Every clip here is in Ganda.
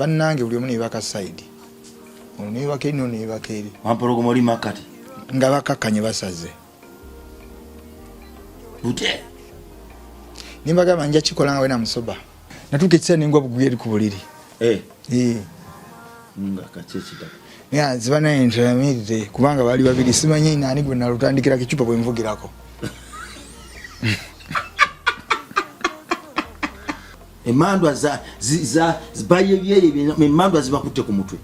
bannange buli omu ne baka side ono ne baka ino ne baka eri wampologo moli makati nga bakakkanye basaze ute nimbagamba nja kikola nga we na musoba natuuka ekisa nengwa bugwi eri ku buliri nga kachechita ya zibana intermediate kubanga bali babiri simanyi nani gwe nalutandikira kichupa bwe mvugirako emandwa za baye byeye emandwa zibakutte ku mutwe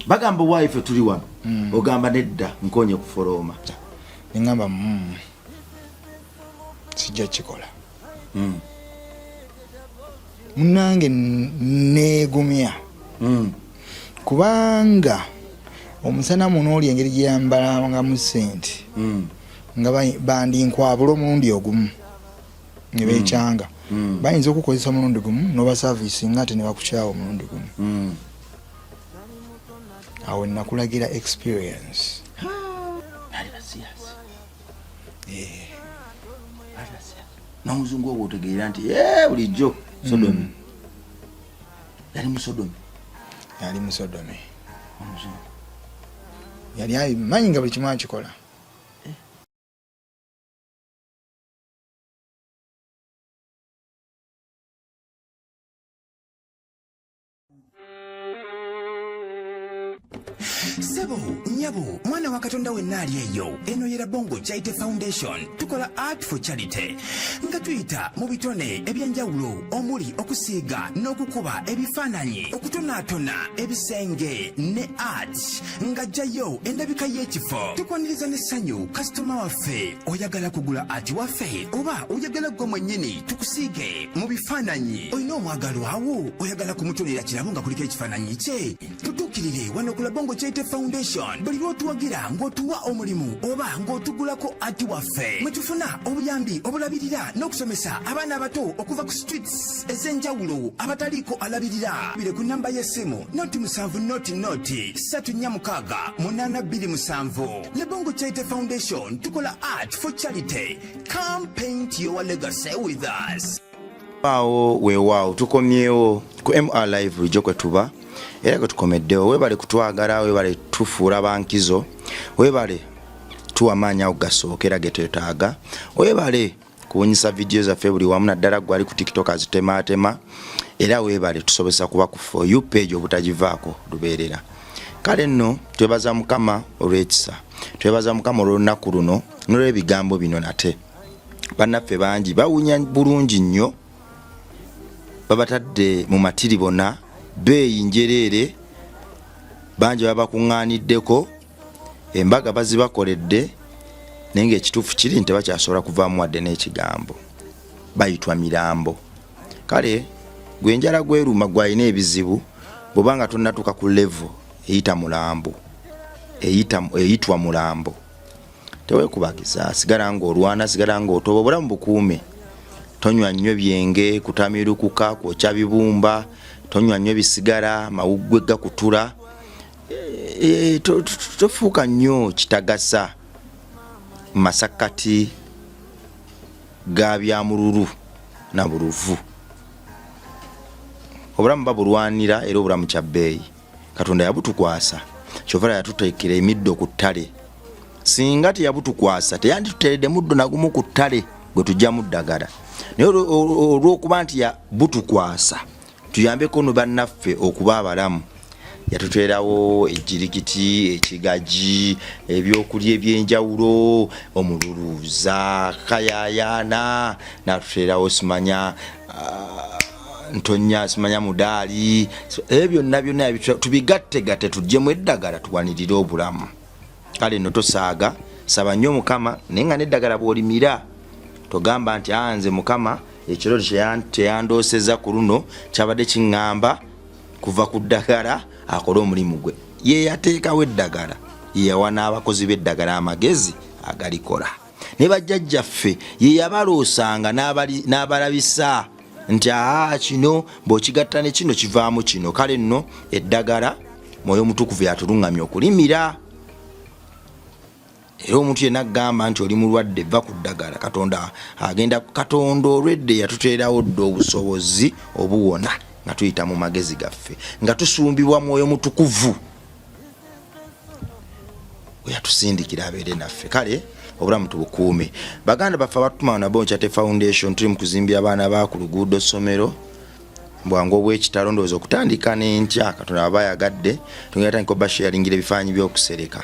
bagamba wife tuli wano ogamba nedda nkonye kuforoma ngamba sijja kikola munange negumya kubanga omusana muno oli engeri gyeyambala nga mu sente nga bandi nkwabula omulundi ogumu ne bekyanga bayinza okukozesa omulundi gumu noba service nga ate ne bakukyawa omulundi gumu awo nakulagira experience n'omuzungu obwo otegeera nti bulijjo Sodomi yali mu Sodomi yali amanyi nga buli kimu akikola Sebo, nyabo, mwana wa Katonda wenna ali eyo. Eno yera Bongo Charity Foundation. Tukola art for charity. Nga tuyita mu bitone ebyenjawulo omuli okusiiga n'okukuba ebifaananyi, okutonaatona ebisenge ne art. Nga jjayo endabika y'ekifo. Tukwaniriza n'essanyu kasitoma waffe. Oyagala kugula art waffe oba oyagala gwe mwennyini tukusiige mu bifaananyi. Olina omwagalwa awo oyagala kumutonera kirabo nga kuliko ekifaananyi kye. Tutuukirire wano ku Bongo Charity Foundation. Buli lw'otuwagira ng'otuwa omulimu oba ng'otugulako ati waffe. Mwe tufuna obuyambi obulabirira n'okusomesa abaana abato okuva ku streets ez'enjawulo abataliiko alabirira. Bire ku nnamba y'essimu noti 7 noti 346 Le Bongo Charity Foundation tukola art for charity. Come paint your legacy with us. Weewaawo tukomyewo ku MR Live bulijjo kwe tuba era kwe tukomeddewo. Weebale kutwagala, weebale tufuula bankizo, weebale tuwamaanya okugasookera ge twetaaga, weebale kuwunyisa vidiyo zaffe buli wamu naddala gwali ku TikTok azitemaatema, era weebale tusobesa kuba ku For You page obutagivaako lubeerera. Kale nno twebaza Mukama olw'ekisa, twebaza Mukama olw'olunaku luno n'olw'ebigambo bino nate. Bannaffe bangi bawunya bulungi nnyo, babatadde mu matiri bonna, beeyi njereere, bangi babakuŋŋaaniddeko, embaga bazibakoledde, naye ng'ekituufu kiri nti bakyasobola kuvaamu wadde n'ekigambo. Bayitwa mirambo. Kale gwe enjala gweruma gwalina ebizibu bw'obanga tonnatuuka ku level eyita mulambo, eyitwa mulambo, teweekubagiza, sigala ng'olwana, sigala ng'otoba, obulamu bukuume. Tonywa nnyo byenge, kutamirukuka, kwokya bibumba, tonywa nnyo bisigara, mawuggwe gakutula, tofuuka nnyo kitagasa, masakati ga byamululu na buluvu. Obulamu babulwanira era obulamu kya bbeeyi. Katonda yabutukwasa, kyova yatuteekera emiddo ku ttale. Singa teyabutukwasa teyandituteeredde muddo nagumu ku ttale gwe tujjamu ddagala. Naye olw'okuba nti yabutukwasa tuyambeko no bannaffe okuba abalamu, yatuteerawo ejjirikiti, ekigaji, ebyokulya ebyenjawulo, omululuuza, kayayaana, n'atuteerawo simanya ntonya, simanya mudaali, ebyo byonna tubigatte tuggyemu eddagala tuwanirire obulamu. Kale nno tosaaga, saba nnyo Mukama, naye nga n'eddagala bw'olimira togamba nti nze Mukama ekiro teyandooseza ku luno kyabadde kiŋŋamba kuva ku ddagala akole omulimu gwe. Ye yateekawo eddagala, ye yawa n'abakozi b'eddagala amagezi agalikola. Ne bajjajjaffe ye yabaloosanga n'abalabisa nti kino bw'okigatta ne kino kivaamu kino. Kale nno eddagala Mwoyo Mutukuvu yatuluŋŋamya okulimira. Era omuntu yenna agamba nti oli mulwadde va ku ddagala, Katonda agenda. Katonda olwedde yatuteerawo dde obusobozi obuwona nga tuyita mu magezi gaffe nga tusumbibwa mwoyo mutukuvu yatusindikira abeere naffe kale obulamu tubukuume baganda baffe abatuma nabo Chate Foundation tuli mu kuzimbya abaana ba ku luguudo ssomero bwangu obw'ekitalo ndowooza okutandika n'enkya Katonda abayagadde tugenda tandika obasharingira ebifaananyi by'okusereka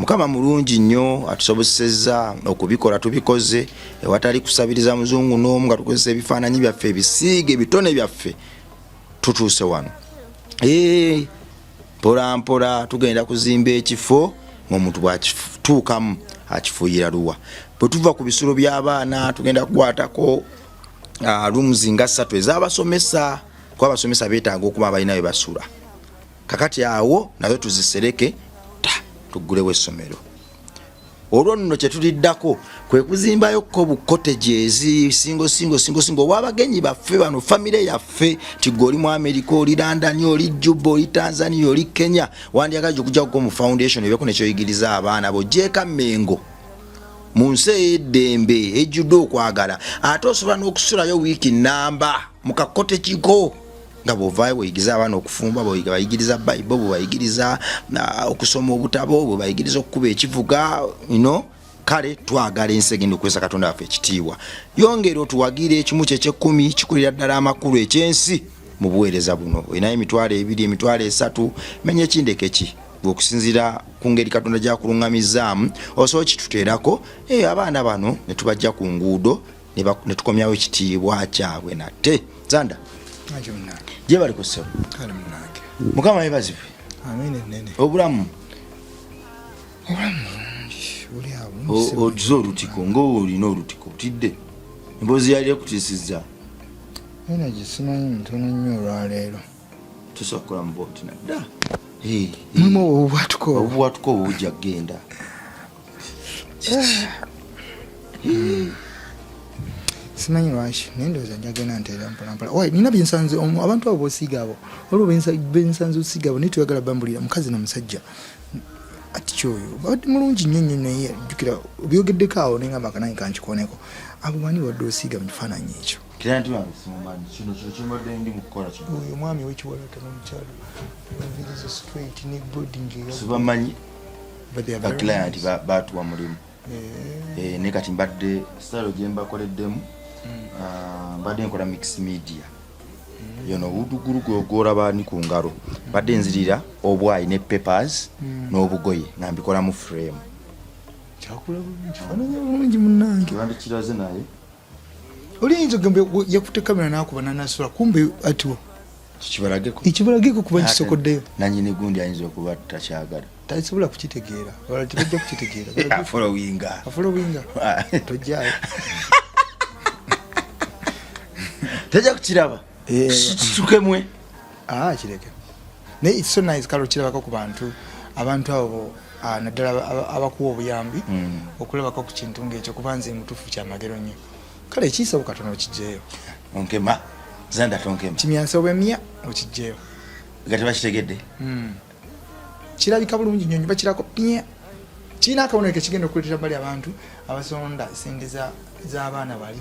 Mukama mulungi nnyo atusobosezza okubikola tubikoze ewatali kusabiriza muzungu n'omu nga tukozesa ebifaananyi byaffe ebisiige ebitone byaffe tutuuse wano mpola mpola tugenda kuzimba ekifo ng'omuntu bw'akituukamu akifuuyira luwa bwe tuva ku bisulo by'abaana tugenda kukwatako rooms nga 3 ez'abasomesa kuba abasomesa beetaaga okuba abalina we basula kakati awo nazo tuzisereke tugulewo essomero olwo nno kye tuliddako kwe kuzimbayo ko bucottages singo w'abagenyi baffe bano famire yaffe tigwe oli mu America oli London oli Juba oli Tanzania oli Kenya wandiyagaje okujja ku mu foundation ebeko nekyoyigiriza abaana bo jeka mengo mu nsi ey'eddembe ejjudde okwagala ate osobola n'okusulayo wiiki namba mu kakote kiko nga bw'ovaayo bweyigiza abaana okufumba bayigiriza Bible bwebayigiriza okusoma obutabo bwebayigiriza okukuba ekivuga kale twagala ensi egenda okukwesa Katonda waffe ekitiibwa yongera otuwagire ekimu ky'ekyekumi kikulira ddala amakulu ekyensi mu buweereza buno olinayo 2 3 menya ekindeke ki bw'okusinziira ku ngeri Katonda gy'akuluŋŋamizzaamu osobola kituteerako abaana bano ne tubajja ku nguudo ne tukomyawo ekitiibwa kyabwe nate Zanda je bali ku ssebo Mukama yeebazibwe obulamu otuze olutiko ng'olina olutiko otidde emboozi yali ekutiisizza gisimanyi mutono nnyo olwaleero tosobola kukola mu booti nadda mulimu obubwatuko obujja kgenda simanyi lwaki naye ndowooza njagenda nteera mpolampola nina byensanze abantu abo boosiiga abo waliwo bensanze osiiga abo naye tuyagala bambulira mukazi na musajja ati kyoyo badde mulungi nnyo naye jjukira byogeddeko awo nengamba akananyi kankikoneko abo bani wadde osiiga mu kifaananyi ekyo oyo mwami wekiwalata n'omukyalo envirizo straight ne boarding sibamanyi baklayant batuwa mulimu ne kati mbadde style gye mbakoleddemu mbadde nkola mix media yono obudugulu gw'olaba ni ku ngalo badde nzirira obwayi ne papers n'obugoye nga mbikola mu frame kyakula bulungi munnange wandikiraze naye oliyinza ogambe yakute kamera n'akuba nanasula kumbe atiwo ekibalageko kuba nkisokoddeyo nanyini gundi ayinza okuba takyagala tasobola kukitegeera wala tebajja kukitegeera afolowinga tojjayo tajja kukiraba kitukemwe kireke naye it's so nice kalo kirabako ku abantu abo naddala abakuwa obuyambi okulabako ku kintu ng'ekyo kuba nze mutuufu kyamagero nnyo kale ekiisabo Katonda okijjeeyo onkema Zanda tonkema kimyansa obwemya okijjeeyo gati bakitegedde kirabika bulungi nnyo bakirako pnya kirina akabonero kekigenda okuleetera bali abantu abasonda sente z'abaana bali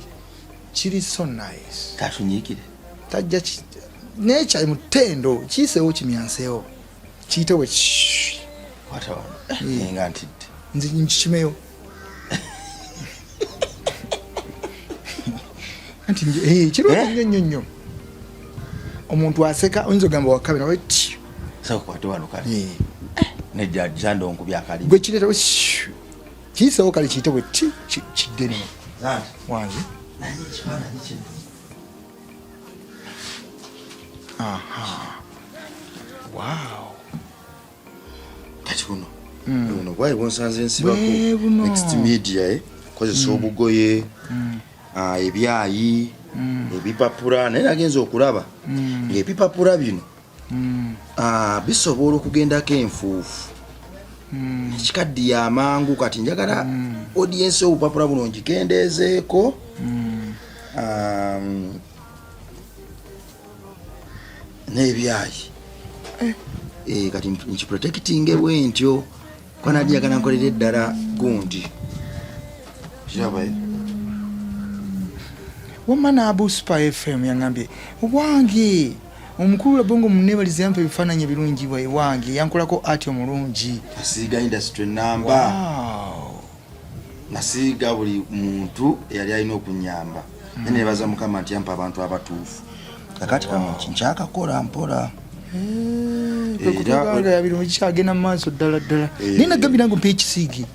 kiri so nice tatunyiikire tajja naye kyali mu ttendo kiiseewo kimyanseewo kiyitewe nga ntidde nze nkikimeyo anti kirungi nnyo omuntu aseka oyinza ogamba wakabe nawe sokwate wano kale nejjajjanda onkubya akali gwe kireetawo kiiseewo kale kiyitebwe kiddene wange wow kati kuno bwayi bwonsanze nsibako next media kozesa obugoye ebyayi ebipapula naye nagenza okulaba ng'ebipapula bino bisobola okugendako enfuufu ekikaddiye amangu kati njagala audience obupapula buno ngikendeezeeko n'ebyayi kati nkiprotectinge bwentyo kwa nadiyagala nkolera eddala gundi kirabaye wamana abu Super FM yangambye wange omukulu wa bongo munebalize yampa ebifaananyi ebirungi wange yankolako ati omulungi asiiga industry namba nasiiga buli muntu eyali alina okunyamba nenebaza mukama nti yampa abantu abatuufu kakati kama kinkyakakola mpola kwekutuganga yabirungi kyagenda mu maaso ddala ddala nina gambira ngo mpa ekisiigi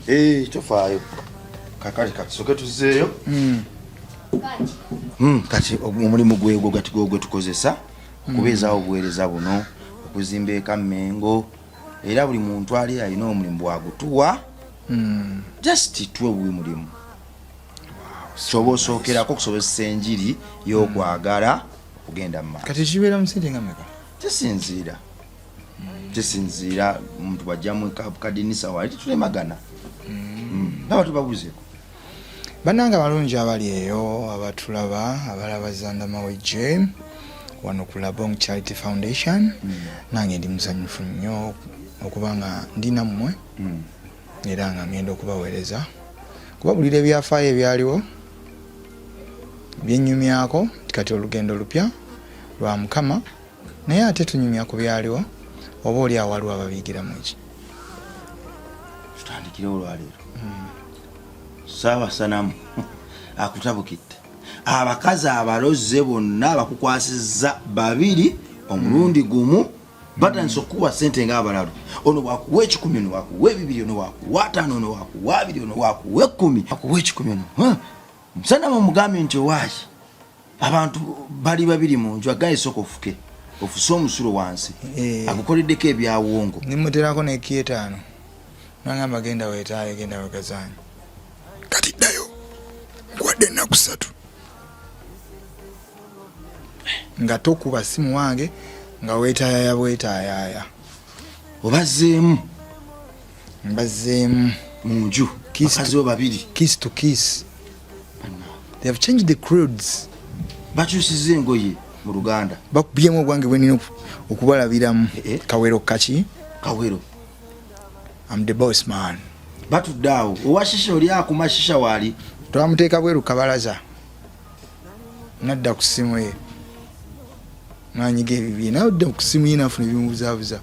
tofaayo kakati katusoke tuzzeeyo kati omulimu gwegwo gati gwe tukozesa okubeezaawo obuweereza buno okuzimba eka Mmengo era buli muntu ali alina omulimu bwagutuwa just tuwe buli mulimu soba osookerako okusobozesa enjiri y'okwagala okugenda mu maaso kati kibeera mu sente nga mmeka kisinziira omuntu bwajjamu kadinisa wali titulemagana naba tubabuzeeko bannanga balungi abali eyo abatulaba abalaba Zanda Mawejje wano ku Labong Charity Foundation nange ndi musanyufu nnyo okuba nga ndi nammwe era nga ngenda okubaweereza kubabulira ebyafaayo ebyaliwo byennyumyako kati olugendo lupya lwa Mukama naye ate tunyumya ku byaliwo oba oli awaliwo ababigiramu eki tutandikire olwaleero Sanamu akutabukidde abakazi abaloze bonna abakukwasizza babiri omulundi gumu batandise okuwa sente ng'abalalu ono bwakuwa 10 ono bwakuwa 2 ono bwakuwa 5 ono bwakuwa 2 ono bwakuwa 10 akuwa 10 ono Sanamu mugambye nti owaayi abantu bali babiri mu nju agaye soko ofuke ofuse omusulo wansi agukoleddeko ebyawongo nimuterako n'ekietaano nangamba genda weetaayo genda wekazanyi kati ddayo nkwadde ennaku 3 nga tokuba simu wange nga weetaayaya bwetaayaya obazzeemu mbazzeemu mu nju bakazi bo babiri kiss to kiss. They have changed the clothes. Bakyusizza engoye mu Luganda bakubyemu obwange bwenina okubalabiramu kawero kaki kawero. I'm the boss man. Batuddawo owashisha oli akumashisha wali twamuteeka bweru kabalaza nadda ku ssimu ye nanyiga ebibye nadda ku ssimu ye nafuna ebimubuzaabuza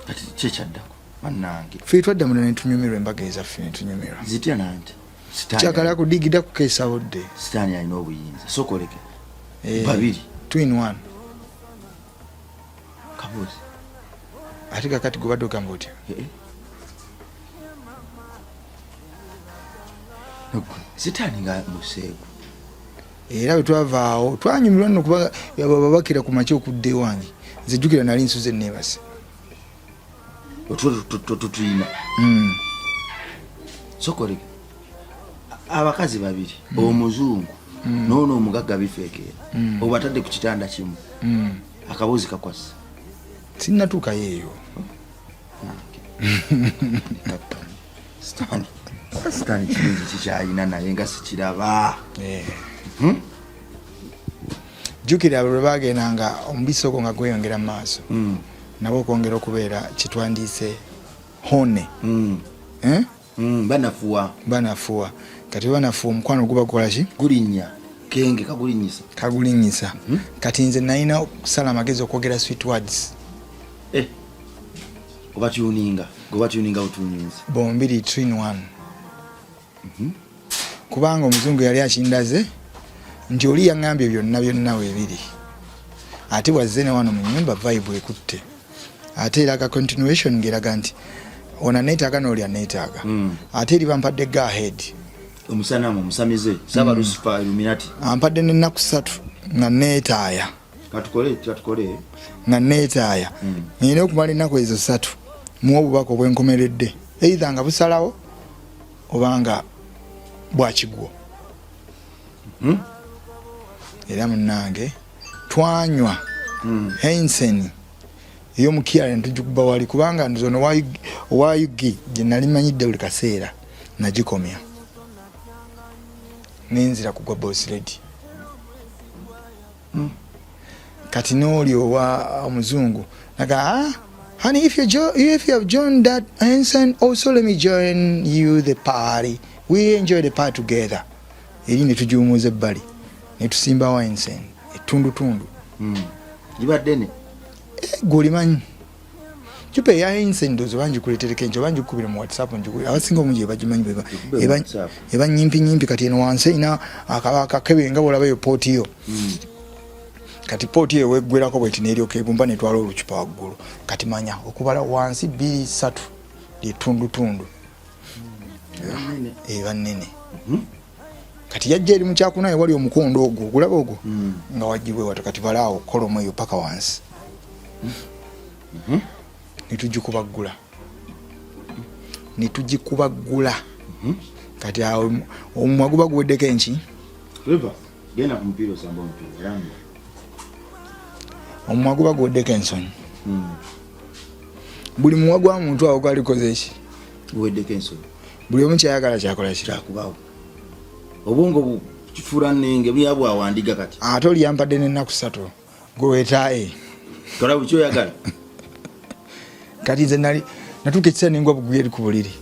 kati kyekyaddako bannange ffe twadda muno ne tunyumirwa embaga ezaffe ne tunyumirwa zitya nanti kyakala kudigida kukeesawodde sitaani alina obuyinza sokoleke babiri 2 in 1 kabuzi ate kakati gubadde ogamba otya sitaani nga museego era bwe twavaawo twanyumirwa nno kuba babakira ku makya okudde wange nzijjukira nali nsuze neebase tutuyina sokoleke abakazi babiri omuzungu noono omugagga bifeekeera obatadde ku kitanda kimu akabuzi kakwasa sinnatuukayo eyo sitaani kirungi kikyayina naye nga sikiraba jjukira lwe bagendanga omubisi ogwo nga gweyongera mu maaso nabo okwongera okubeera kitwandiise hone banafuwa kati banafuwa omukwano guba gukolaki gulinnya kenge kagulinyisa kati nze nalina okusala amagezi okwogera sweet words obatyuninga butunyinza bombiri 3 in 1 kubanga omuzungu yali akindaze nti oli yaŋŋambye byonna weebiri ate wazze ne wano mu nnyumba vibe ekutte ate eraga continuation ngeraga nti ona neetaaga n'oli aneetaaga ate eri bampadde go ahead omusanamu omusamize saba Lucifer Illuminati ampadde n'ennaku 3 nga neetaaya katukole nga neetaaya nina okumala ennaku ezo 3 muwa obubaka obwenkomeredde eitha nga busalawo obanga bwakigwo era munnange twanywa Heinsen ey'omukyala ntujjukuba wali kubanga nzono owayugi gye nali manyidde buli kaseera nagikomya nenzira kugwa boss lady kati n'oli owa omuzungu naga honey, if you have joined that Heinsen, also let me join you the party. We enjoy the party together. Eri ne tujuumuza ebbali netusimbawo ensen etundutundu ibadde golimanyi chupa ya ensen dozo banjikuletereka enjo banjikubira mu WhatsApp abasinga omungi bagimanyi eba nyimpi kati eno wansi ina akakebe nga bolabayo poti yo kati poti yo weggwerako bweti neryo kebumba netwala olucupa waggulu kati manya okubala wansi 2 3 litundutundu eba nene kati yajja eri mukyakunaye wali omukondo ogwo gulaba ogwo nga wajibwe watu kati balaawo kolomo eyo paka wansi nitugikubagula kati awo omwaguba guweddeko enki omwaguba guweddeko ensonyi buli muwagu wa muntu awo galikoze eki guweddeko ensonyi buli omu kyayagala kyakola kirakubawo obwongo kifura nenge byabwa wandiga kati ate oliyampadde n'ennaku 3 gwe weetaaye tola bukyoyagala kati nze nali natuuka ekisa nengwa buguyeri ku buliri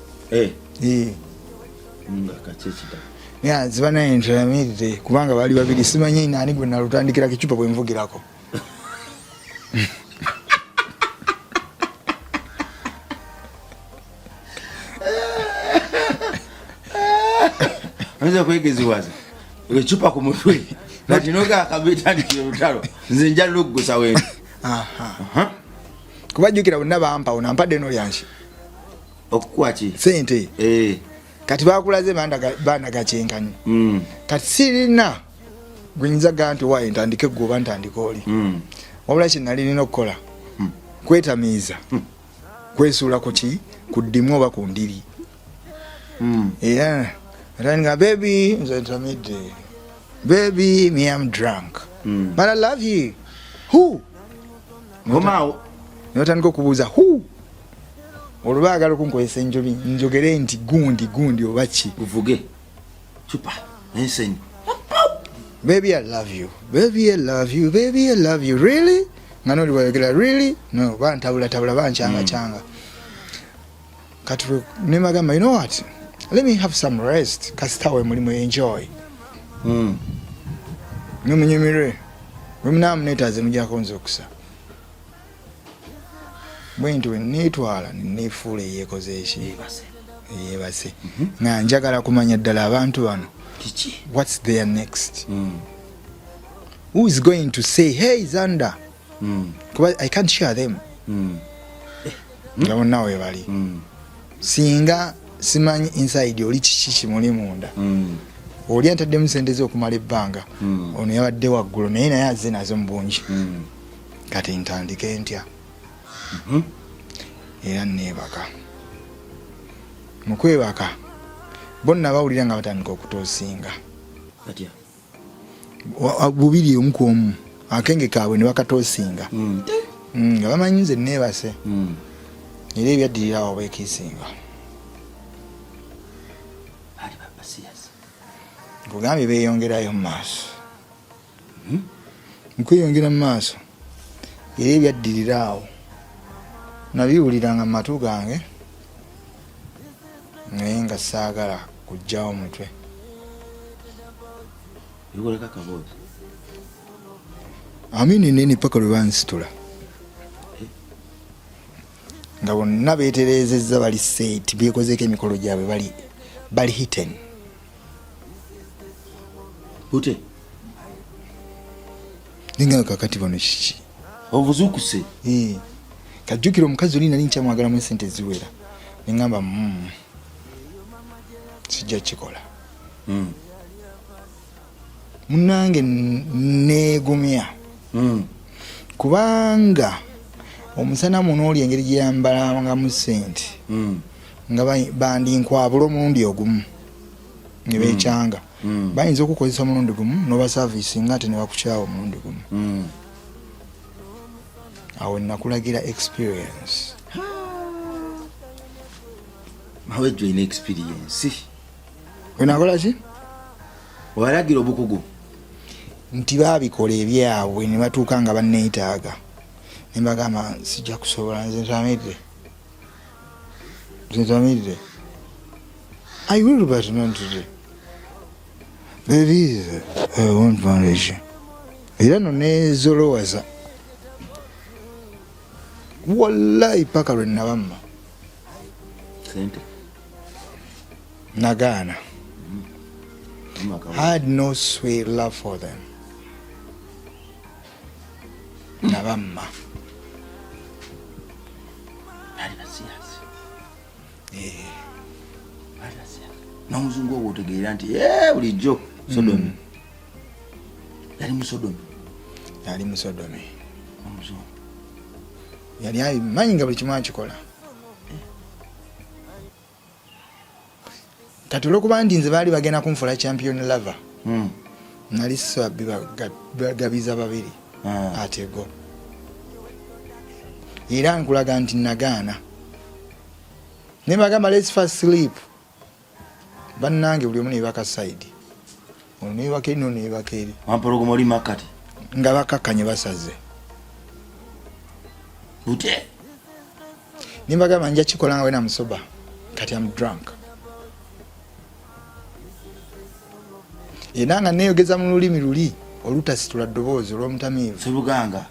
ziba naye ntulamirire kubanga baali babiri simanyi naani gwe nalutandikirako ecupa bwe nvugirako nze kwegeziwaza ecupa ku mutwe kati noga akabitandikira olutalo nze njalula okugusa wendi kubajjukira bonna bampawo nampadde nolyanki okukwaki sente kati bakulaze bandaga kyenkani kati sirina gwenyinzaga nti waye ntandike gwe oba ntandika oli wabula kyenali nina okukola kwetamiiza kwesuula ku ddimu oba ku ndiri era nga baby nze ntamidde baby me am drunk but I love you who ngomaawo notandika okubuuza who olwo baagala okunkozesa enjobi njogere nti gundi oba ki uvuge chupa ensenyi baby I love you baby I love you baby I love you really nga noli bayogera really no bantabula bancyanga kati nemagamba you know what let me have some rest kasitawe mulimu enjoy nyuminyumire wemunamunetaze mujako nze okusa bwenti wenetwala nefuula eyekoze eki yebase nga njagala kumanya ddala abantu bano what's their next who is going to say hey Zanda kuba I can't share them nga bonna webali singa simanyi inside oli kiki kimuli munda oli antaddemu sente ze okumala ebbanga ono yabadde waggulu naye azze nazo mu bungi kati ntandike ntya era neebaka mukwebaka bonna bawulira nga batandika okutoosinga bubiri omu ku omu akenge kaabwe ne bakatoosinga nga bamanyi nze neebase era ebyaddirira awo beekiisinga kugambye beeyongerayo mu maaso mukweyongera mu maaso era ebyaddirira awo nabiwuliranga mu matu gange naye nga saagala kujjawo mutwe amini nene paka lwe bansitula nga bonna beeterezezza bali seeti beekozeeko emikolo gyabwe bali hitten ute ninga kakati bano kiki obuzukuse kajjukira omukazi oli nali nkyamwagalamu esente ziwera neŋŋamba sijja kikola munange neegumya kubanga omusana muno oli engeri gyeyambalangamu sente nga bandinkwabula omulundi ogumu ne beekyanga bayinza okukozesa omulundi gumu noba saavisi nga ate ne bakukyawa omulundi gumu awo nakulagira experience mawe join experience wenakola ki walagira obukugu nti baabikola ebyabwe ne batuuka nga banneetaaga ne mbagamba sijja kusobola nze ntamidde I will but not today There is one foundation. Era no nezolowaza. Wallahi paka lwe nabamma. Sente. Nagana. I had no sweet love for them. Nabamma. N'omuzungu ogwo otegeera nti bulijjo Sodomi. Yali mu Sodomi. Omuzungu. Yali amanyi nga buli kimu akikola. Kati olwokuba nti nze baali bagenda kunfuula champion lover. Nali sabbi bagabiza babiri. Atego. Era nkulaga nti nagaana. Ne bagamba let's first sleep. Bannange buli omu ne baka side. Ono ne baka ino ne baka eri. Wampologomo oli makati. Nga bakakanye basaze. Ute. Ne bagamba nja kikola nga we na musoba. Kati am drunk. Era nga neeyogeza mu lulimi luli olutasitula ddoboozi olw'omutamiivu. Sebuganga.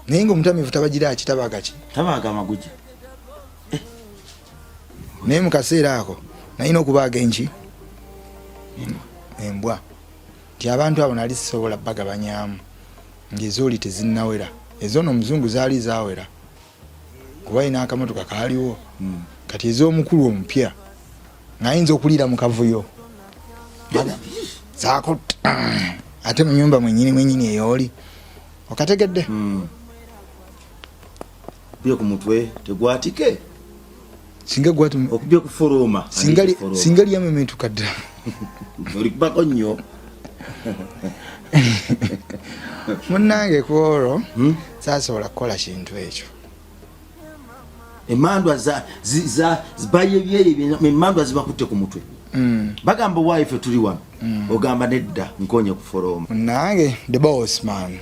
Naye ng'omutamiivu tabagira ki tabaga ki? Tabaga amaguji. Naye mu kaseera ako nalina okubaaga enki embwa nti abantu abo nali sisobola bagabanyaamu ng'ezooli tezinnawera ezo n'omuzungu zaali zaawera kuba ina akamotoka kaaliwo kati ez'omukulu omupya ng'ayinza okuliira mu kavuyo zaako ate mu nyumba mwennyini eyooli okategedde byo ku mutwe tegwatike singa gwatu okubye kuforoma singa lyamemetuka dda oli kubako nnyo munnange kwolwo saasobola kukola kintu ekyo emandwa emandwa zibakutte ku mutwe bagamba waife tuli wano ogamba nedda nkonye kuforoma munnange the boss man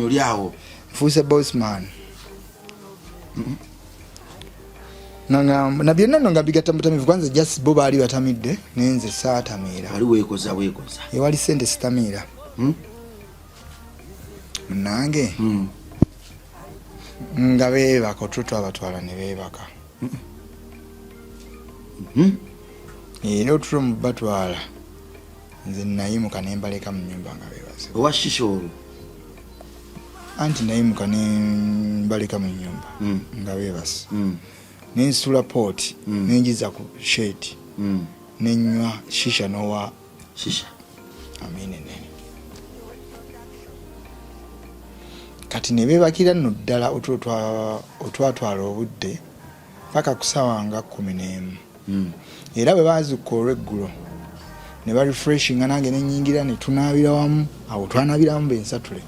oli awo nfuuse boss man na byonna nno nga bigatta mutamivu kwanza just bo baali batamidde nenze saatamiira wali weekoza ewali sente sitamiira munnange nga beebaka otutu abatwala ne beebaka era otutu mu batwala nze nayimuka ne mbaleka mu nyumba nga beebase owa shisha olwo anti nayimuka ne mbaleka mu nyumba nga beebase nensula poti nenjiza ku shedi nenywa shisha nowa shisha amine nene kati ne beebakira nno ddala otwatwala obudde paka kusawa nga 11 era bwe baazukka olweggulo ne barefreshinga nange nenyingira ne tunaabira wamu awo twanabiramu bensatule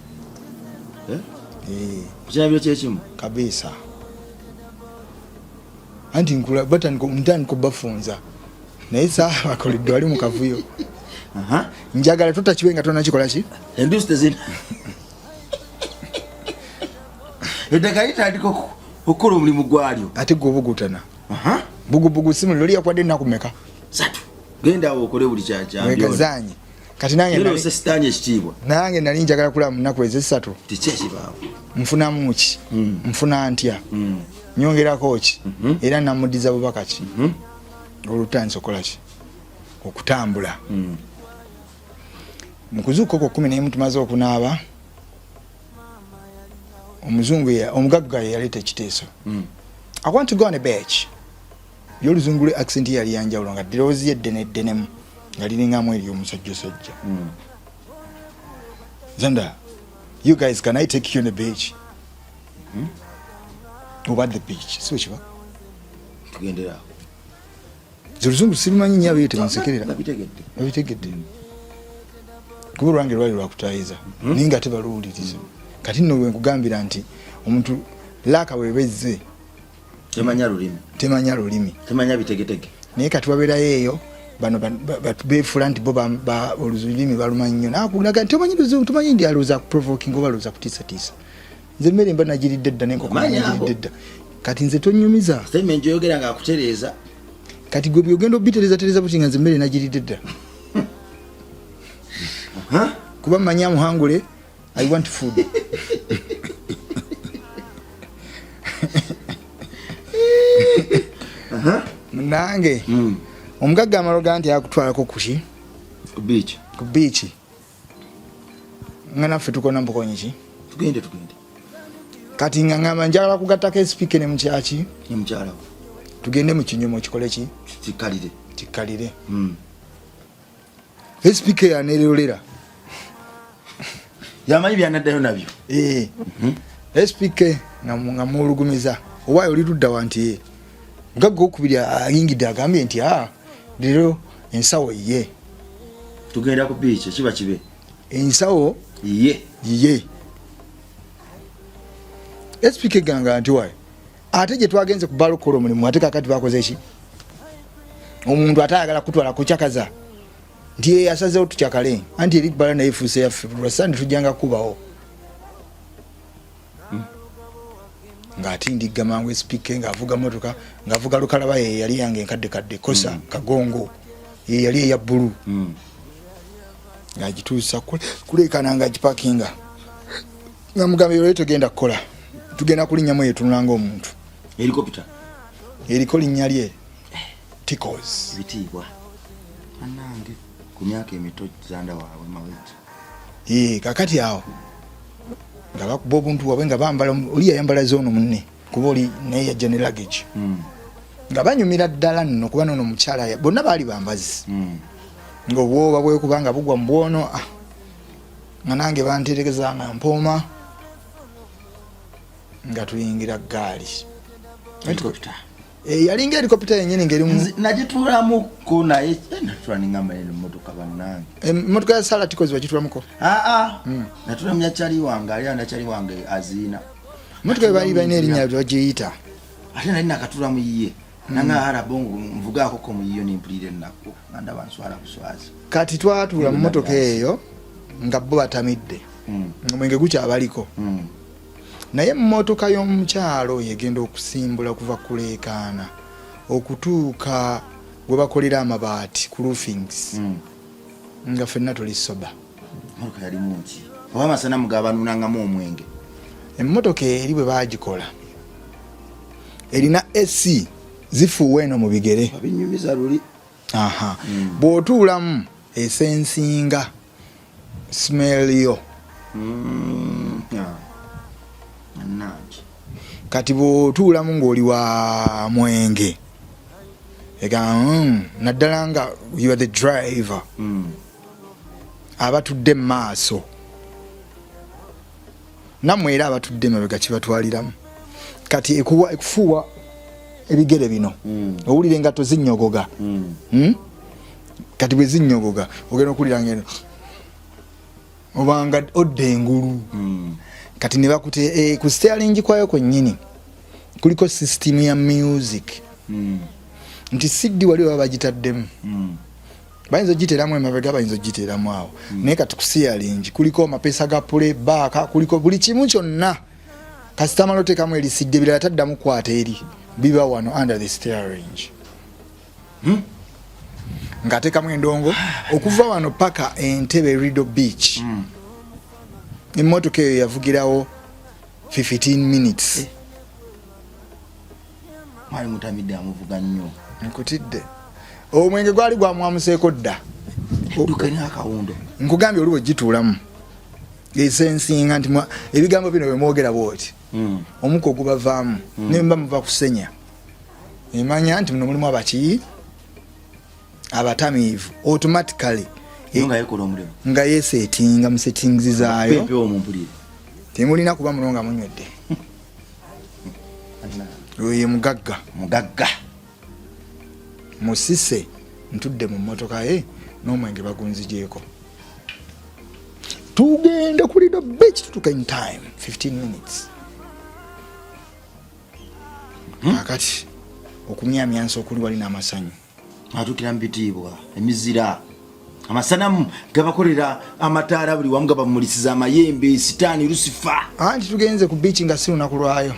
kukyabiro kyekimu kabisa anti nkula mtandiko bafunza naye saa bakoledde wali mu kavuyo njagala tutakibenga tonakikola ki endusi tezina eddagala litandika okukola omulimu gwalyo ate gwe obugutana bugubugu simu lyo lyakwadde ennaku satu genda awo okole buli kyakyawegazaanye kati nange nali njagala kulaba mu nnaku ezo esatu tikyekibaawo nfunamu ki nfuna ntya nyongerako ki era namuddiza bubaka ki olutandisa okukola ki okutambula mu kuzuuka okwo 11 tumaze okunaaba omuzungu omugagga yaleeta ekiteeso I want to go on a beach y'oluzungu lwe accent yali yanjawulo nga ddirowoozi yeddeneddenemu nga liringamu eri omusajjasajja Zanda, you guys, can I take you on the beach? Over the beach. So chiba. Tugendera. Zoluzungu simanyi nnyo abiyite munsekerera. Abitegedde. Kuba olwange lwali lwakutayiza. Naye nga tebaluwuliriza. Kati nno bwe nkugambira nti omuntu laaka webezze. Temanya lulimi. Temanya bitegetege. Naye kati wabeerayo eyo bano beefula nti bo olulimi balumanyi nnyo nakulaga tomanyi luzungu tomanyi ndi alowooza kuprovoking oba alowooza kutiisatiisa nze emmere mba nagiridde dda nenkoko nagiridde dda kati nze tonyumiza statement oyogera nga akutereeza kati gwe byogenda obitereeza buti nga nze emmere nagiridde dda kuba manya muhangule I want food. Nange omugagga amaloga nti akutwalako kuki ku beach nga naffe tukona mbukonyi ki tugende kati nga ngamba njagala kugattako speaker ne mukyaki ne mukyala tugende mu kinyumo kikole ki kikalire speaker yanerolera yamanyi byanaddayo nabyo speaker nga muulugumiza owaayo oli ludda wanti mugagga okubiri ayingidde agambye nti leero ensawo ye tugenda ku beach kiba kibe ensawo ye speaker ganga nti wae ate gye twagenze ku balokolo mulimu ate kakati bakoze ki omuntu atayagala kutwala kukyakaza nti yasazeewo tukyakale anti eri bala naye fuuse yaffe lwasande tujjanga kubawo ng'atindigga mangu speaker ng'avuga motoka ng'avuga lukalaba ye yali yange enkadde kosa kagongo ye yali eya bbulu ng'agituusa kuleekana ng'agipakinga nga mugambe yole tugenda kukola tugenda kulinnyamu yetunulanga omuntu eriko linnya lye Tickles bitiibwa anange ku myaka emito zanda waabwe maweti kakati awo nga bakuba obuntu wabwe nga bambala oli yayambala zoono munne kuba oli naye yajja ne luggage nga banyumira ddala nno kuba nono mukyala bonna baali bambazi ng'obwoba bwekubanga bugwa mu bwono nga nange banterekeza nga mpooma nga tuyingira gaali yalinga helikopita yenyini ngerimu nagitulamuko naye natula ningamba eno motoka bannange motoka ya Sala Tickles bagitulamuko natula myakyali wange ali anakyali wange azina motoka bali balina erinnya bagiyita ate nali nakatulamu yiye nanga arabongo mvugaako ko muyiyo nimpulire nako nganda banswala buswazi kati twatula mu motoka eyo nga bo batamidde omwenge gukyabaliko naye mmotoka y'omukyalo yegenda okusimbula kuva kuleekaana okutuuka gwe bakolera amabaati ku roofings nga ffenna tuli soba motoka yali mungi oba masana mugabanunangamu omwenge emmotoka eri bwe bagikola erina AC zifuuwa eno mu bigere babinyumiza luli bw'otuulamu esensinga smell yo kati bw'otuulamu ng'oli wa mwenge ega naddala nga you are the driver abatudde mu maaso nammwe era abatudde emabega kibatwaliramu kati ekufuuwa ebigere bino owulire engatto zinnyogoga kati bwe zinnyogoga ogenda okuwulira ngeno obanga odda engulu kati ne bakute ku steering kwayo kwennyini kuliko system ya music nti CD wali baba bagitaddemu bayinza ogiteeramu emabega bayinza ogiteeramu awo naye kati ku steering kuliko amapeesa ga playback kuliko buli kimu kyonna kasita maloteekamu eri CD birala taddamu kwata eri biba wano under the steering ng'ateekamu endongo okuva wano paka Entebbe Rido Beach emmotoka eyo yavugirawo 15 minutes mwali mutamidde amuvuga nnyo nkutidde omwenge gwali gwamwamuseeko dda dukanya akawundo nkugambye oliwo gituulamu esensinga nti ebigambo bino bwe mwogera bwoti omuko ogubavaamu nemba muva kusenya emanya nti muno mulimu abaki abatamiivu automatically nga yesetinga mu settings zaayo temulina kuba mulonga munywedde oyo mugagga musise ntudde mu mmotoka ye n'omwenge bagunzijeeko tugende ku Lido Beach tutuka in time 15 minutes akati okumyamyansa okuli wali n'amasanyu atukira mu bitiibwa emizira amasanamu gabakolera amataala buli wamu gabamulisiza amayembe sitaani lusifa anti tugenze ku beach nga si lunaku lwayo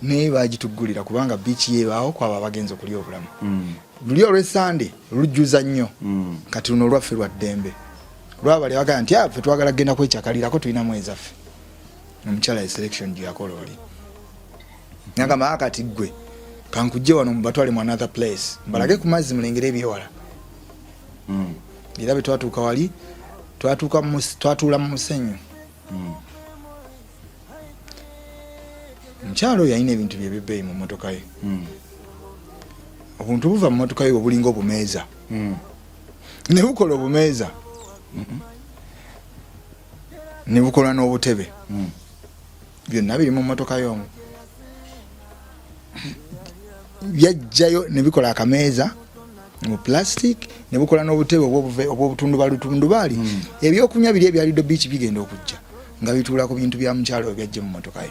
naye bagitugulira kubanga beach yeebaawo kwaba abagenzi okulya obulamu. Luli olw'Essande lujjuza nnyo kati luno olwaffe lwa ddembe. Lwabali bagamba nti ffe twagala genda kwekyakalirako tulina mwezaffe. Omukyala ya selection gye yakola oli. Nagamba kati ggwe kankujje wano mubatwale mu another place. Mbalage ku mazzi mulengere ebyewala. Era bwe twatuuka wali twatuula mu musenyu. Omukyala oyo yalina ebintu bye bibbeeyi mu mmotoka ye. Obuntu buva mu mmotoka ye obulinga obumeeza. Ne bukola obumeeza. Ne bukola n'obutebe. Byonna biri mu mmotoka y'omu. Byajjayo ne bikola akameeza mu plastic ne bukola n'obutebe obw'obutundubaali. Ebyokunywa biri ebya Lido Beach bigenda okujja nga bituula ku bintu bya mukyala oyo byajje mu mmotoka ye.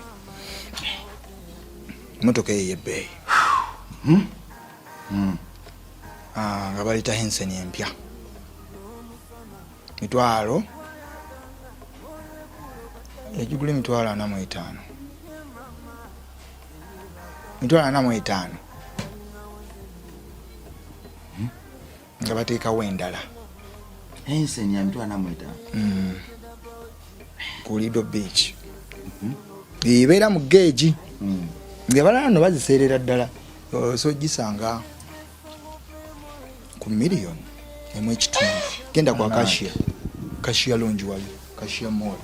Mmotoka ye y'ebbeeyi. Nga baleta Hensen empya. Mitwalo ejugule mitwalo 45. Mitwalo 45. Nga bateekawo endala. Hensen ya mitwalo 45. Ku Lido Beach. Ibeera mu geegi. Nga balala no baziseerera ddala. So gisanga ku miliyoni emu ekitundu. Genda kwa Kashia Lounge wali. Kashia Mall.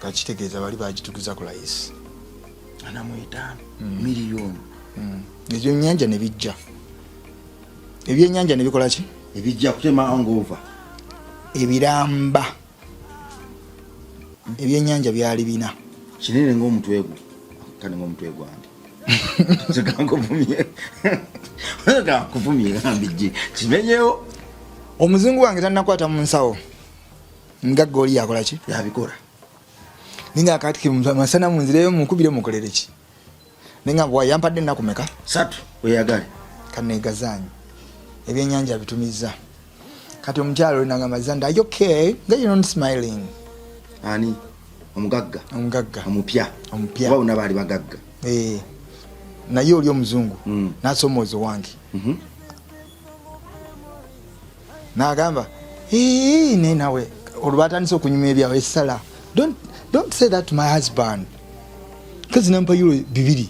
Kachitegeeza bali bagituguza ku layisi. 45 miliyoni. Ebyennyanja ne bijja. Ebyennyanja ne bikola ki? Ebijja kutema hangover. Ebiramba. Ebyennyanja byali bina. Kinene ng'omutwe gwo. Kane ng'omutwe gwange. Zekanguvumye. Zekanguvumye ngambije. Kimenyewo. Omuzungu wange tannakwata mu nsawo. Nga goli yakola ki? Yabikola. Ninga akati masana munzire yo mukubire mukolere ki? Ninga bwa yampadde nakumeka? 3 oyagale. Kanegazanyi. Ebyennyanja bitumiza. Kati omukyalo linanga mazanda, "Are you okay? Nga you're not smiling." Ani? Omugagga. Omupya. Ba unabali bagagga. Naye oli omuzungu. Nasomozo wange. Nagamba, ne nawe olubatandise okunyuma ebyawe essala. Don't say that to my husband. Kazi nampa euro 2.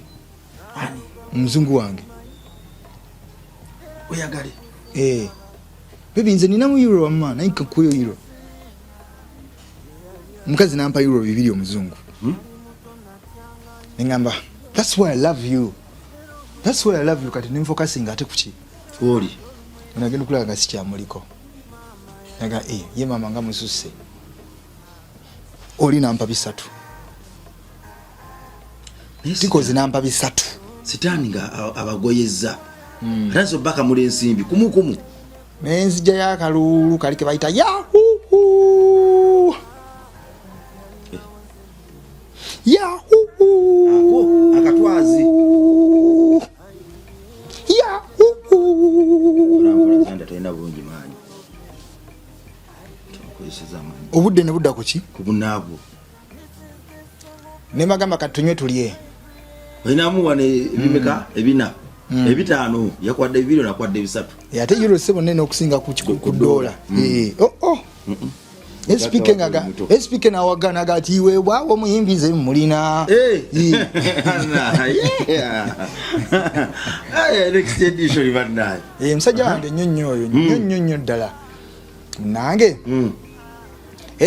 Ani? Omuzungu wange. Oyagale. Baby nze nina mu euro mama, naika kuyo euro. Mukazi nampa euro 2 omuzungu. Ngamba, that's why I love you. That's why I love you kati nimfocusing ate kuki. Oli. Unagenda kulaga si kyamuliko. Naga ye mama nga mususe. Oli nampa 3. Tiko zinampa 3. Sitani nga abagoyeza. Ranzo baka mule ensimbi kumukumu. Nenzija ya kalulu kalike bayita yahoo. Yahoo. Akatwazi. Yahoo. Orambola zanda tena bungi manyi. Tukweseza manyi. Obudde ne budda kuki? Kubunabo. Ne magamba katunywe tulye. Oyinamu wane bimeka ebina. Ebitano yakwadde 2 nakwadde 3. Ate euro 7 nene okusinga ku dola. Speaking na wagana gati iwe bwawo muyimbize mulina. Next edition ibadnaye. Musajja wange nnyonnyo ddala. Nange.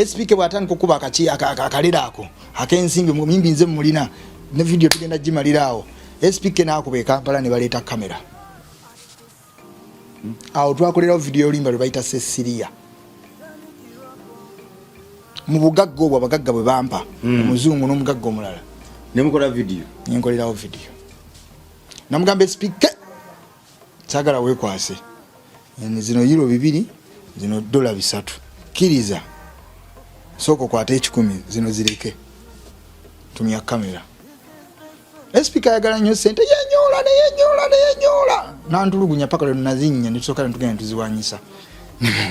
Speaker bwatandika okuba akalira ako akensimbi muyimbinze mulina ne video tugenda gimalirawo. Speaker nakuba Kampala ne baleeta kamera. Awo twakolerawo video limba lwe bayita Cecilia. Mu bugagga obwo abagagga bwe bampa omuzungu n'omugagga omulala. Ne mukola video. Nkolerawo video. Namugamba Speaker sagala wekwase. Zino euro 2, zino dola 3. Kiriza. Soko kwate 10 zino zireke. Tumia kamera. Speaker yagala nnyo sente yenyola. Nantulugunya paka lwe nazinnya ne tusoka tugenda tuziwanyisa.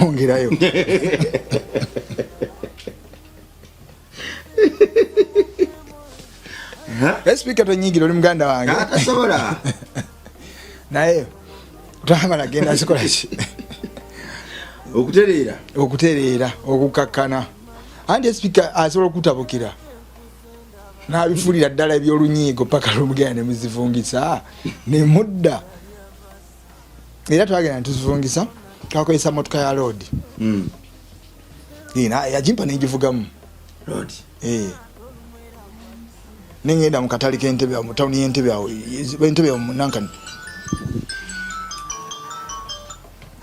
Ongerayo. speaker tonyingira oli muganda wange atasobola naye twamala genda zikola ki okutereera okukakkana andi speaker asobola okutabukira n'abifuulira ddala ebyolunyiigo paka lwomugenda ne muzivungisa ne mudda era twagenda ntuzivungisa twakozesa motoka ya load yagimpa nengivugamu nengenda mu katale k'Entebbe awo mu tawuni y'Entebbe awo Entebbe awo Nankani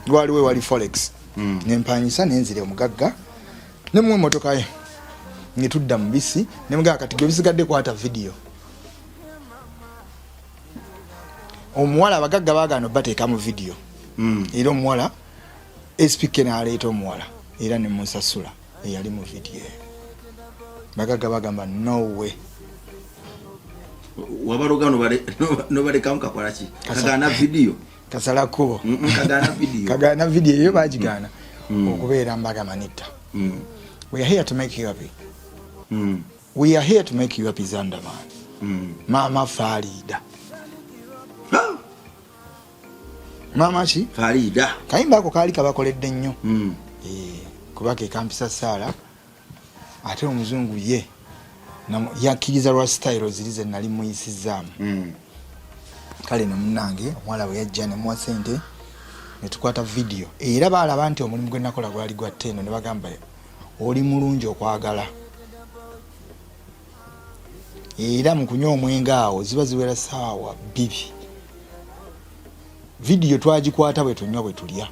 waliwo wali forex nempanyisa nenzire omugagga nemwe motoka ye ngitudda mu bisi nemugaa kati gwe bisigadde kwata video omuwala abagagga bagano bateeka mu video era omuwala speaker n'aleeta omuwala era ne musasula eyali mu video bagagga bagamba no way wabaroga nobalekamu kakola ki kagana video kasala kubo kagana video yo bagigana okubeera mbaga manita we are here to make you happy we are here to make you happy Zandaman mama Farida mama ki Farida kayimba ako kaali kabakoledde nnyo kuba ke kampisa Sala ate omuzungu ye yakkiriza lwa style zirize nali muyisizaamu kale ne munnange omwala bwe yajja ne muwa sente ne tukwata video era baalaba nti omulimu gwe nakola gwali gwa tteno ne bagamba oli mulungi okwagala era mu kunywa omwenge awo ziba ziwera ssaawa 2 video twagikwata bwe tunywa bwe tulya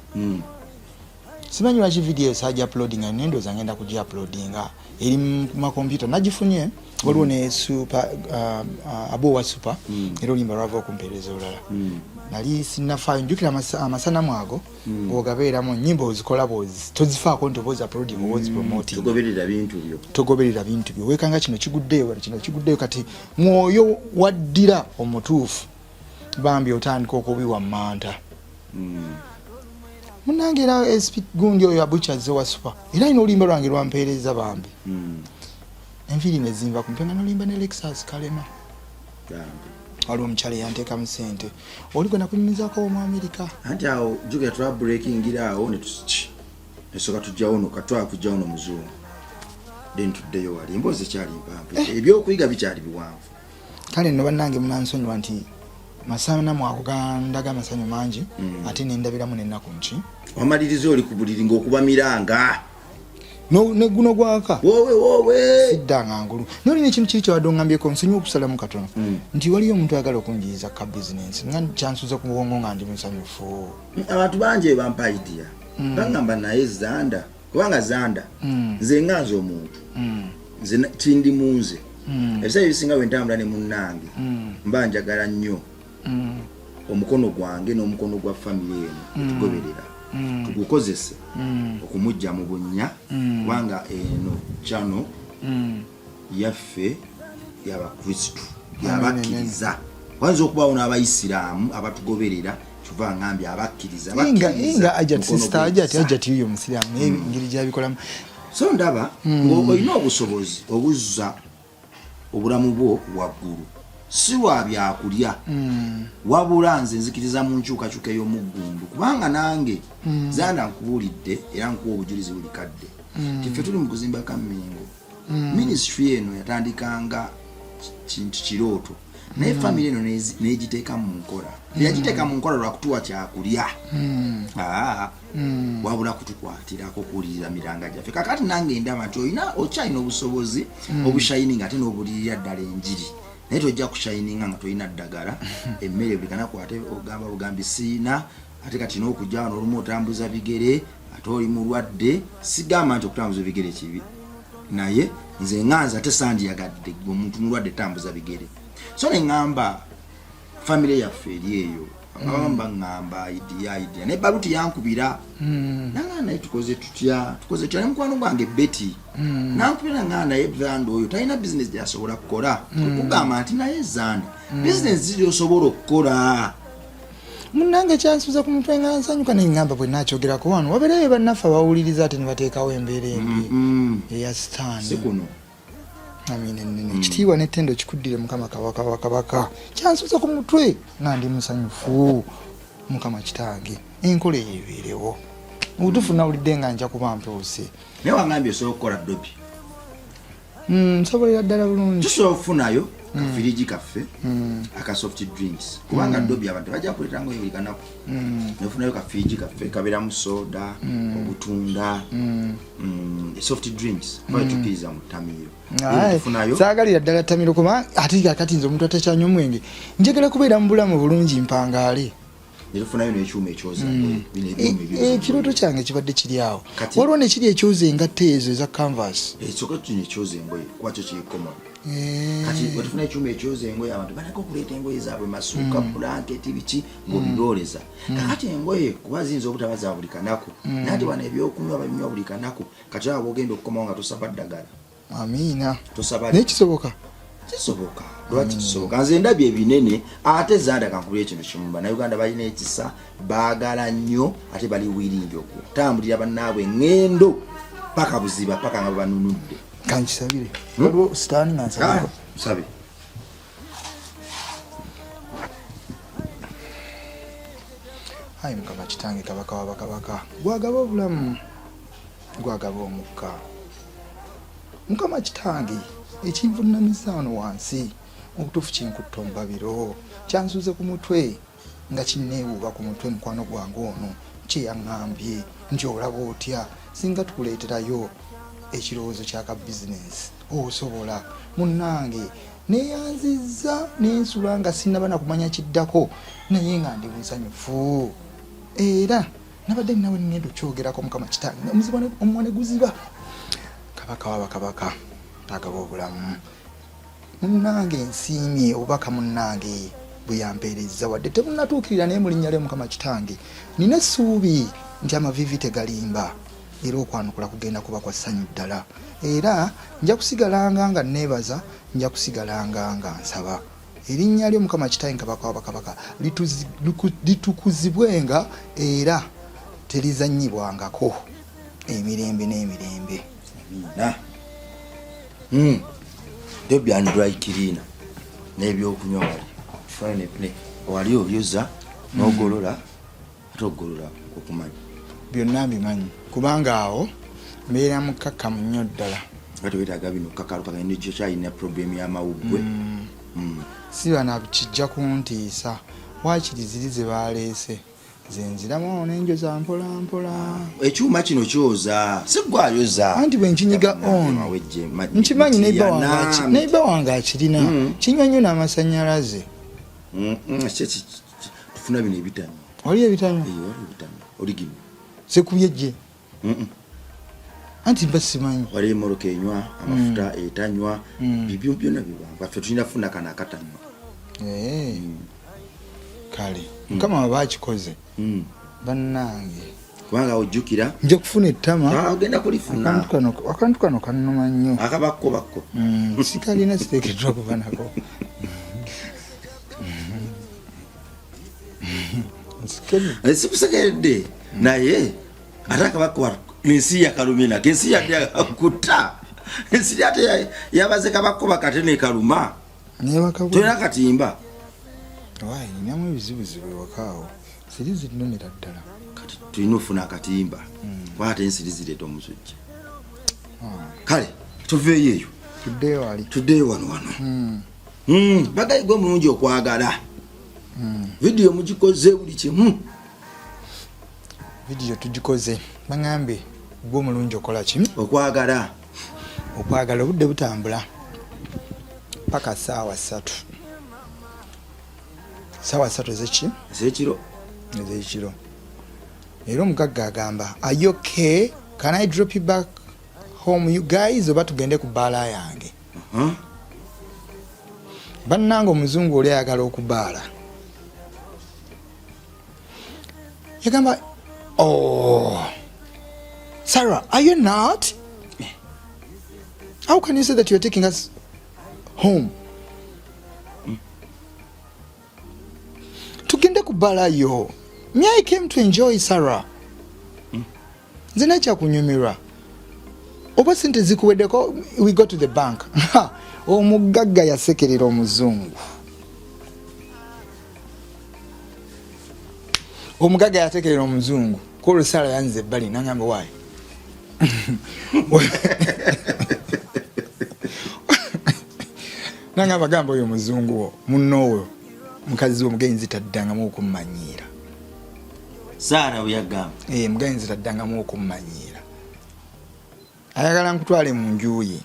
simanyi lwaki video sajja uploadinga nendoza ngenda kugi uploadinga eri mu makompyuta nagifunye waliwo ne super abo wa super era olimba lwava okumpeereza olala nali sinafaayo njukira amasanamu ago bw'ogabeeramu nnyimba ozikola tozifaako nti oba oziuploading oba ozipromoting togoberera bintu byo weekanga kino kiguddeyo kati mwoyo waddira omutuufu bambi otandika okubiwa manta munange era gundi oyo abuchaze wa super era ino olimba lwange lwampeereza bambi enviri nezinva kumpenga nolimba ne Lexus kalema waliwo omukyala yanteeka mu ssente oliko nakunyumizaako mu Amerika anti awo jukira twa breaking iraawo nesoka tujjawo no katwa kujjawo no muzungu then tuddeyo wali mbozi kyali mpampe ebyokuyiga bikyali biwanvu kale nno bannange munansonyiwa nti masana mwako gandaga masanyo mangi ate nendabiramu nennaku nki wamaliriza oli ku buliri ng'okuba miranga ne guno gwaka wowe siddanga ngulu nolina ekintu kiri kyewadongambyeko nsonyiwa okusalamu katono nti waliyo omuntu ayagala okunjiriza ka bizinensi nga kyansuza ku bwongo nga ndi musanyufu abantu bangi bampa idea bangamba naye Zanda kubanga Zanda nze nganze omuntu nze kindi munze ebiseera ebisinga bwe ntambula ne munnange mba njagala nnyo omukono gwange n'omukono gwa famire eno tugoberera tugukozese okumujja mu bunnya kubanga eno kyano yaffe y'abakristu y'abakkiriza wanza okubaawo n'abayisiraamu abatugoberera kiva ngambye abakkiriza inga ajat sister ajat yuyo musiraamu engeri gyabikolamu so ndaba ng'olina obusobozi obuzza obulamu bwo waggulu si wa byakulya wabula nze nzikiriza mu nkyukakyuka ey'omuggundu kubanga nange Zanda nkubuulidde era nkuwa obujulizi buli kadde tiffe tuli mu kuzimba Kamingo ministry eno yatandikanga kintu kirooto naye famire eno negiteeka mu nkola yagiteeka mu nkola lwakutuwa kyakulya wabula kutukwatirako kuwulirira miranga gyaffe kakati nange ndaba nti okyalina obusobozi obushayininga ate n'obulirira ddala enjiri naye tojja kushayininga nga tolina ddagala emmere buli kanakwate ogamba bugambi siina ate kati n'okujja n'olumu otambuza bigere ate oli mulwadde sigamba nti okutambuza bigere kibi naye nze nganza ate sandiyagadde omuntu mulwadde tambuza bigere so neŋŋamba famire yaffe eri eyo abamba ŋŋamba idea naye baluti yankubira nanga naye tukoze tutya ne mukwano gwange Betty nankubira nanga naye Zanda oyo talina bizinesi gyasobola kukola okugamba nti naye Zanda bizinesi ziri osobola okukola munange kyansuuza ku mutwe nga nsanyuka neŋŋamba bwe nakyogerako wano wabeerayo bannaffe abawuliriza ate ne bateekawo embeera embi eya sitaani si kuno amina nene kitiibwa n'ettendo kikuddire mukama kabaka kyansuza ku mutwe nga ndi musanyufu mukama kitange enkola eyo ebeerewo obutuufu nawulidde nga nja kuba mpeuse naye wangambye osobola okukola dobi nsobolera ddala bulungi tusobola okufunayo kafiriji kaffe aka soft drinks kubanga dobi abantu bajja kuleetanga buli kanaku nefunayo kafiriji kaffe kabeeramu soda obutunda soft drinks batukiriza mu ttamiiro saagalira ddala ttamiro kuba ate kakati nze omuntu atakyanywa omwenge njagala kubeera mu bulamu bulungi mpangaale netufunayo n'ekyuma ekyoza ekirooto kyange kibadde kiri awo waliwo nekiri ekyoza engatta ezo eza canvas ekyoka kino ekyoza engoye kwakyo kirikomon kati wetufuna ekyuma ekyoza engoye abantu baleka okuleeta engoye zaabwe masuuka blanketi biki ng'obirooleza kakati engoye kuba ziyinza obutaba za buli kanaku naye ati bano ebyokunywa babinywa buli kanaku kati aba ogenda okukomawo nga tosaba ddagala amiina tosaba naye kisoboka kisoboka lwaki kisoboka nze ndabye ebinene ate zandaka nkubula ekintu kimu bannayuganda balina ekisa baagala nnyo ate bali wiringi okutambulira bannaabwe eŋŋendo paka buziba paka nga babanunudde kankisabire waliwo sitaani nansabire sabe ayi mukama kitange kabaka wabakabaka gwagaba obulamu gwagaba omukka mukama kitange ekinvunanyisa wano wansi obutuufu kinkutta omubabiro kyansuze ku mutwe nga kinneewuuba ku mutwe mukwano gwange ono kyeyaŋŋambye nti olaba otya singa tukuleeterayo ekirowoozo kyaka bizinesi osobola munnange neyanziza nensula nga sinnaba nakumanya kiddako naye nga ndi musanyufu era nabadde ninawe ngendo kyogerako mukama kitange omumwa ne guziba kabaka wabakabaka agaba obulamu munnange nsiimye obubaka munnange bweyampeereza wadde tebunatuukirira naye mu linnya lye mukama kitange nina essuubi nti amavivi tegalimba era okwanukula kugenda kuba kwa ssanyu ddala era nja kusigalanga nga neebaza nja kusigalanga nga nsaba erinnya lye mukama kitange kabaka wabakabaka litukuzibwenga era terizannyibwangako emirembe n'emirembe dobi and dry cleaner n'ebyokunywa wali obyoza n'ogolola ate ogolola okumanya byonna mbimanyi kubanga awo mbeera mukakkamu nnyo ddala ate wetaaga bino kakalukaga nekyo kyalina problemu y'amawuggwe si bana kijja kuntiisa waakiri ziri ze baleese zenziramu n'enjoza mpola mpola ekyuma kino kyoza sigwayoza anti bwe nkinyiga ono nkimanyi neiba wange akirina kinywa nnyo n'amasannyalaze tufuna bino ebitanywa wali ebitanywa oligino sekubye gye anti mba simanyi wali emoroka enywa amafuta etanywa bibyo byonna bibangu ffe tulina funa kana akatanywa kale mukama waba akikoze bannange kubanga ojjukira nja kufuna ettama ogenda kulifuna akantu kano kannuma nnyo akabakko sikalina siteekeddwa kuba nako sikusekeredde naye ate akabakko ensi yakalumina kensi yadde akutta ensi ate yabaze kabakko bakate nekaluma tolina katimba wayi ninamu ebizibuzibu ewakaawo siri zinnumira ddala kati tulina ofuna akatimba kuba ate ensiri zireeta omusujja kale tuveeyo eyo tuddeyo wano bagayi gwe mulungi okwagala vidiyo mugikoze buli kimu vidiyo tugikoze baŋambe gwe omulungi okola kimu okwagala obudde butambula paka saawa 3 ezekiro era omugagga agamba are you okay? Can I drop you back home you guys oba tugende ku baala yange bannanga omuzungu oli ayagala okubaala yagamba Sarah, are you not? How can you say that you're taking us home? Tugende kubala yo. Me, I came to enjoy Sarah. Nze nakya kunyumirwa. oba sente zikuweddeko, we go to the bank. Omugagga yasekerera omuzungu. Omugagga yatekerera omuzungu ko lusala yanze ebbali nangamba waayi. Nangamba gamba oyo muzungu munnowe mukazi omugenzi taddangamu okummanyiira. Saara uyagamba. Mugenzi taddangamu okummanyiira. Ayagala nkutwale mu nju ye.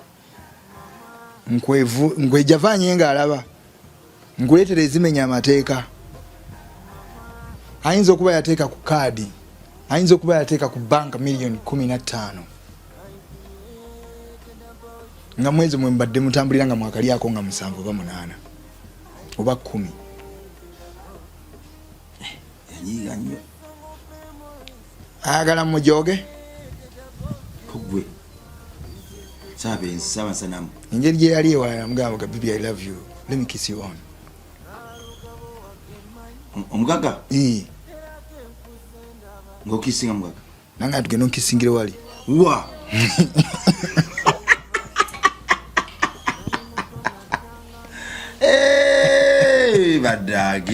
Nkwejavanye ng'alaba. Nkuleetere ezimenya amateeka. Ayinza okuba yateeka ku kaadi. Ayinza okuba yateeka ku banka milioni 15. Nga mwezi mwe mbadde mutambulira nga mwakali ako nga 7 oba 8 oba 10. Yanyiga nnyo. Ayagala mujoge? Kugwe. Saba sanamu. Engeri gye yali ewala namugamba baby I love you. Let me kiss you on. Omugagga? Ngokisinga mugagga. Nanga tugenda nkisingire wali. Wa. Badage.